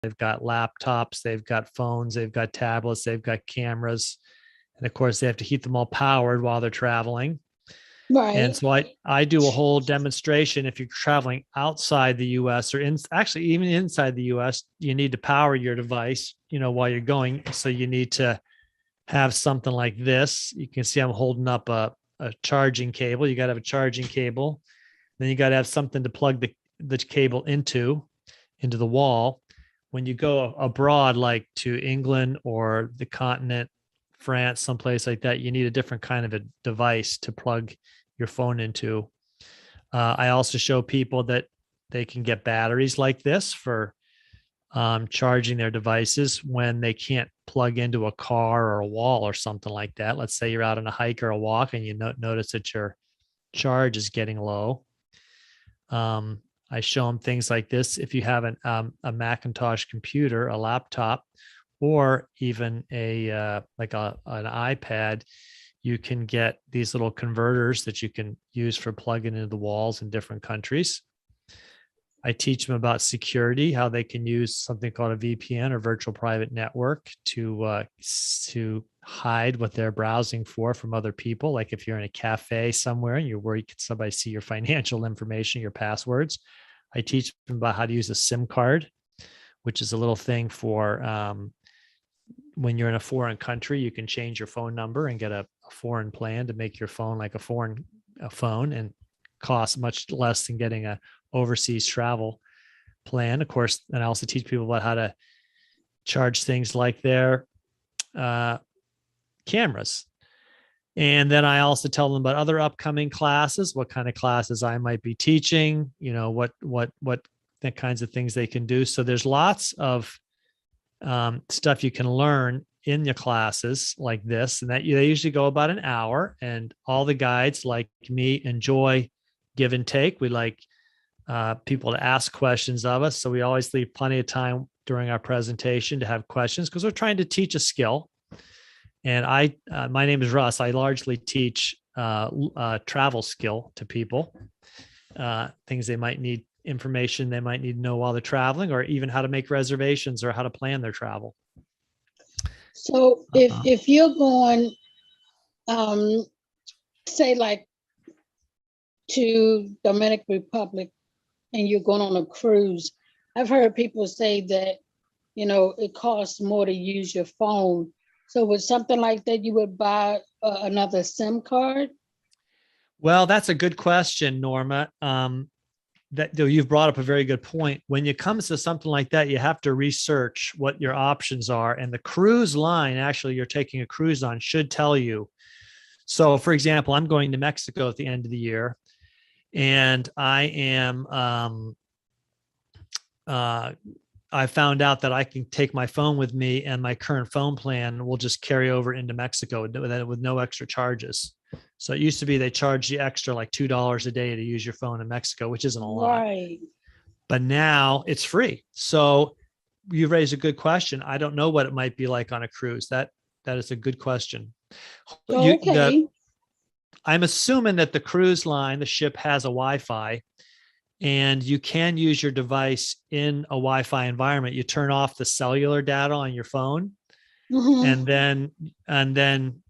they've got laptops, they've got phones, they've got tablets, they've got cameras. And of course, they have to keep them all powered while they're traveling. And Right. so I do a whole demonstration. If you're traveling outside the US or actually even inside the US, you need to power your device, while you're going. So you need to have something like this. You can see I'm holding up a charging cable. You got to have a charging cable. Then you got to have something to plug the cable into the wall. When you go abroad, like to England or the continent, France, someplace like that, you need a different kind of a device to plug your phone into. I also show people that they can get batteries like this for charging their devices when they can't plug into a car or a wall or something like that. Let's say you're out on a hike or a walk and you notice that your charge is getting low. I show them things like this. If you have a Macintosh computer, a laptop, or even an iPad, you can get these little converters that you can use for plugging into the walls in different countries. I teach them about security, how they can use something called a VPN or virtual private network to hide what they're browsing for from other people. Like if you're in a cafe somewhere and you're worried somebody see your financial information, your passwords. I teach them about how to use a SIM card, which is a little thing for when you're in a foreign country, you can change your phone number and get a foreign plan to make your phone like a phone and cost much less than getting a overseas travel plan. Of course, and I also teach people about how to charge things like their cameras. And then I also tell them about other upcoming classes, what kind of classes I might be teaching, what the kinds of things they can do. So there's lots of stuff you can learn in your classes like this, and that they usually go about an hour. And all the guides, like me, enjoy give and take. We like people to ask questions of us, so we always leave plenty of time during our presentation to have questions because we're trying to teach a skill. And my name is Russ. I largely teach travel skill to people, things they might need, information they might need to know while they're traveling, or even how to make reservations or how to plan their travel. So if you're going, say like to Dominican Republic and you're going on a cruise, I've heard people say that, it costs more to use your phone. So with something like that, you would buy another SIM card? Well, that's a good question, Norma. That you've brought up a very good point. When it comes to something like that, you have to research what your options are. And the cruise line, actually, you're taking a cruise on, should tell you. So, for example, I'm going to Mexico at the end of the year, and I found out that I can take my phone with me, and my current phone plan will just carry over into Mexico with no extra charges. So it used to be they charge you extra like $2 a day to use your phone in Mexico, which isn't a lot. Right. But now it's free. So you raised a good question. I don't know what it might be like on a cruise. That is a good question. Okay. I'm assuming that the cruise line, the ship, has a Wi-Fi, and you can use your device in a Wi-Fi environment. You turn off the cellular data on your phone, Mm-hmm. and then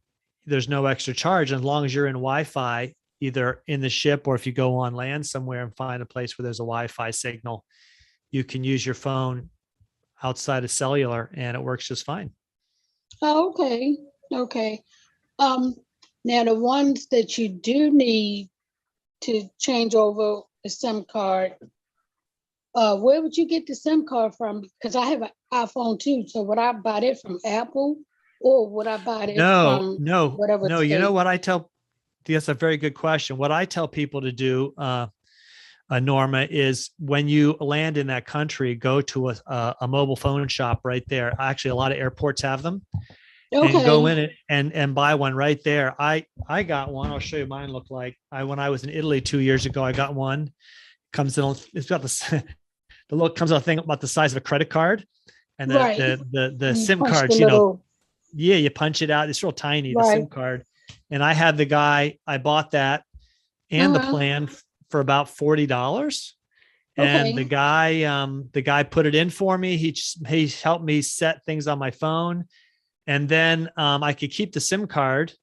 there's no extra charge. As long as you're in Wi-Fi, either in the ship or if you go on land somewhere and find a place where there's a Wi-Fi signal, you can use your phone outside of cellular and it works just fine. Oh, okay. Okay. Um, Now the ones that you do need to change over the SIM card, where would you get the SIM card from? Because I have an iPhone too. So would I buy it from Apple or would I buy it No, from no, whatever no. You know state? what I tell? That's a very good question. What I tell people to do, Norma, is when you land in that country, go to a mobile phone shop right there. Actually, a lot of airports have them, and go Okay. in it and buy one right there. I got one. I'll show you mine look like. When I was in Italy 2 years ago, I got one. Comes in. It's got the look comes out thing about the size of a credit card, and Right. the You SIM punch the cards. little, Yeah, you punch it out. It's real tiny, the right. SIM card. And I had the guy. I bought that and the Uh-huh. plan for about $40. And Okay. the guy put it in for me. He helped me set things on my phone, and then I could keep the SIM card.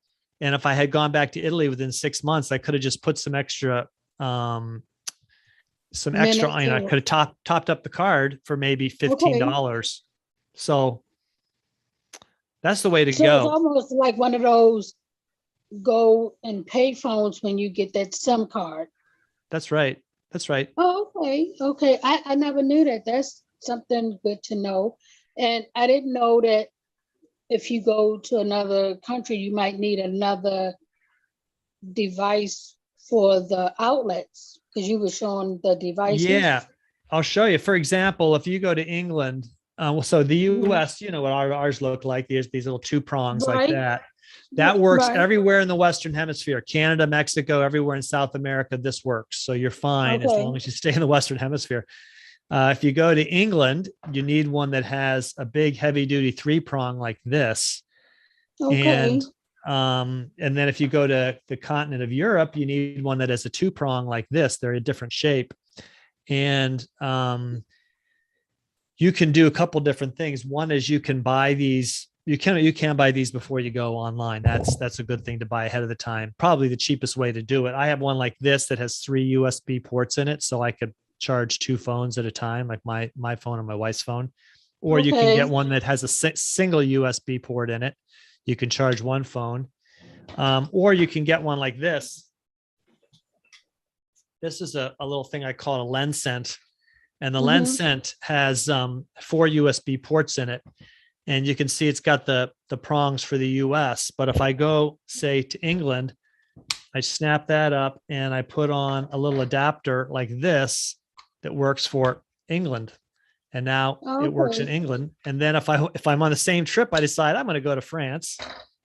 And if I had gone back to Italy within 6 months, I could have just put um, some extra. Minutes You know, I or could have topped up the card for maybe okay. $15. So that's the way to So it's go. almost like one of those go and pay phones when you get that SIM card. That's right. That's right. Oh, okay. Okay. I never knew that. That's something good to know. And I didn't know that if you go to another country, you might need another device for the outlets because you were showing the devices. Yeah, I'll show you. For example, if you go to England, so the Mhm. U.S., you know what ours look like. There's these little two prongs like Right. that. That works Right. everywhere in the Western Hemisphere. Canada, Mexico, everywhere in South America, this works. So you're fine as long Okay. as you stay in the Western Hemisphere. If you go to England, you need one that has a big, heavy-duty three-prong like this. And Okay. then if you go to the continent of Europe, you need one that has a two-prong like this. They're a different shape. And you can do a couple different things. One is you can buy these. You can buy these before you go online. That's a good thing to buy ahead of the time. Probably the cheapest way to do it. I have one like this that has 3 USB ports in it, so I could charge 2 phones at a time, like my phone and my wife's phone. Or you can get Okay. one that has a single USB port in it. You can charge one phone, or you can get one like this. This is a little thing I call a lens scent, and the lens Mm-hmm. scent has 4 USB ports in it, and you can see it's got the prongs for the US. But if I go, say, to England, I snap that up and I put on a little adapter like this that works for England, and now it works in Okay. England. And then if I'm on the same trip, I decide I'm going to go to France,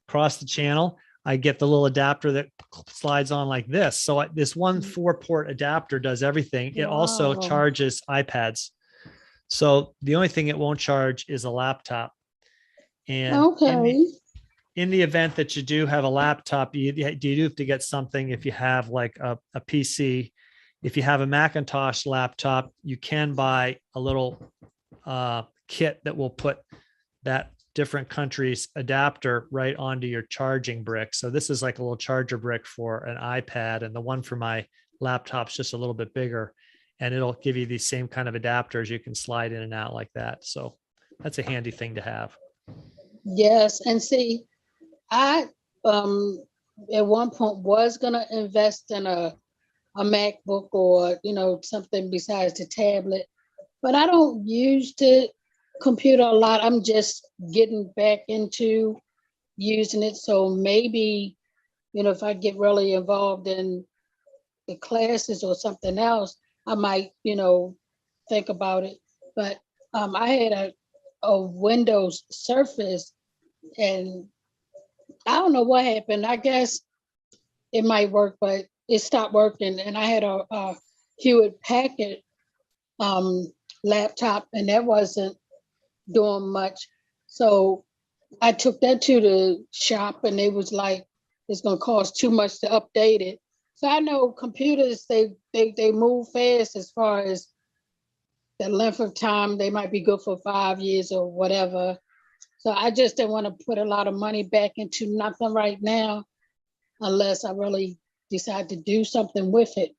cross the channel, I get the little adapter that slides on like this. So this one 4 port adapter does everything. It also Wow. charges iPads. So the only thing it won't charge is a laptop. And Okay. in the event that you do have a laptop, you do have to get something. If you have like a PC, if you have a Macintosh laptop, you can buy a little kit that will put that different countries adapter right onto your charging brick. So this is like a little charger brick for an iPad, and the one for my laptop's just a little bit bigger, and it'll give you these same kind of adapters you can slide in and out like that. So that's a handy thing to have. Yes. And see, I um at one point was gonna invest in a MacBook or something besides the tablet, but I don't use the computer a lot. I'm just getting back into using it. So maybe, if I get really involved in the classes or something else, I might, think about it. But I had a Windows Surface and I don't know what happened. I guess it might work, but it stopped working. And I had a Hewitt Packard um, laptop, and that wasn't doing much. So I took that to the shop, and they was like, "It's gonna cost too much to update it." So I know computers they move fast as far as the length of time. They might be good for 5 years or whatever. So I just didn't want to put a lot of money back into nothing right now unless I really decide to do something with it.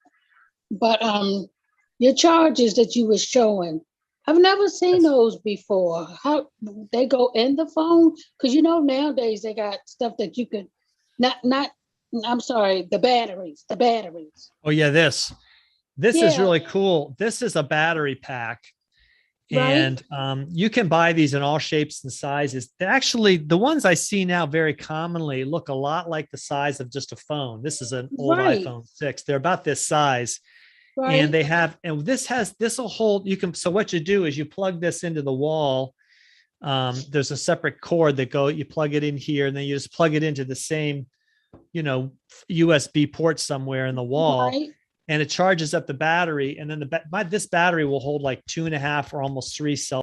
But your charges that you were showing, I've never seen Yes. those before. How they go in the phone? Because nowadays they got stuff that you could not. I'm sorry, the batteries. Oh yeah, this is Yeah, really cool. This is a battery pack, right, and you can buy these in all shapes and sizes. Actually, the ones I see now very commonly look a lot like the size of just a phone. This is an old right, iPhone 6. They're about this size, and right. this will hold. You can. So what you do is you plug this into the wall. There's a separate cord you plug it in here, and then you just plug it into the same, you know, USB port somewhere in the wall, Right. and it charges up the battery. And then this battery will hold like 2.5 or almost 3 cell